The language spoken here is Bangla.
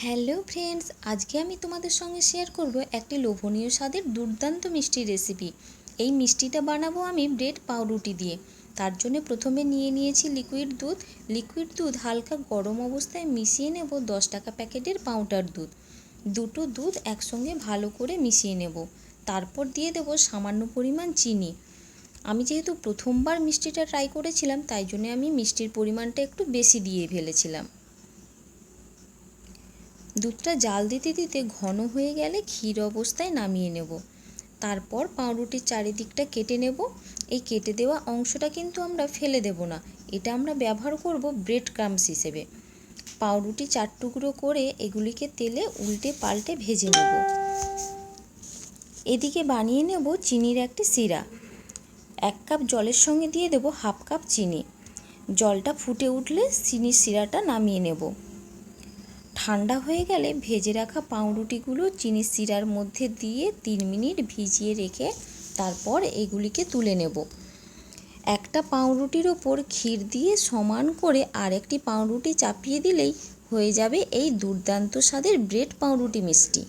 হ্যালো ফ্রেন্ডস, আজকে আমি তোমাদের সঙ্গে শেয়ার করব একটি লোভনীয় স্বাদের দুর্দান্ত মিষ্টি রেসিপি। এই মিষ্টিটা বানাবো আমি ব্রেড পাউরুটি দিয়ে। তার জন্য প্রথমে নিয়ে নিয়েছি লিকুইড দুধ হালকা গরম অবস্থায় মিশিয়ে নেব 10 টাকা প্যাকেটের পাউডার দুধ। দুটো দুধ একসঙ্গে ভালো করে মিশিয়ে নেব। তারপর দিয়ে দেব সামান্য পরিমাণ চিনি। আমি যেহেতু প্রথমবার মিষ্টিটা ট্রাই করেছিলাম, তাই জন্য আমি মিষ্টির পরিমাণটা একটু বেশি দিয়ে ফেলেছিলাম। দুধটা জাল দিতে দিতে ঘন হয়ে গেলে ক্ষীর অবস্থায় নামিয়ে নেব। তারপর পাউরুটির চারিদিকটা কেটে নেব। এই কেটে দেওয়া অংশটা কিন্তু আমরা ফেলে দেব না, এটা আমরা ব্যবহার করব ব্রেড ক্রাম্বস হিসেবে। পাউরুটি 4 টুকরো করে এগুলিকে তেলে উল্টে পাল্টে ভেজে নেব। এদিকে বানিয়ে নেব চিনির একটি সিরা। 1 কাপ জলের সঙ্গে দিয়ে দেব হাফ কাপ চিনি। জলটা ফুটে উঠলে চিনির সিরাটা নামিয়ে নেব। ঠান্ডা হয়ে গেলে ভেজে রাখা পাউরুটিগুলো চিনির সিরার মধ্যে দিয়ে 3 মিনিট ভিজিয়ে রেখে তারপর এগুলিকে তুলে নেব। একটা পাউরুটির ওপর ক্ষীর দিয়ে সমান করে আরেকটি পাউরুটি চাপিয়ে দিলেই হয়ে যাবে এই দুর্দান্ত স্বাদের ব্রেড পাউরুটি মিষ্টি।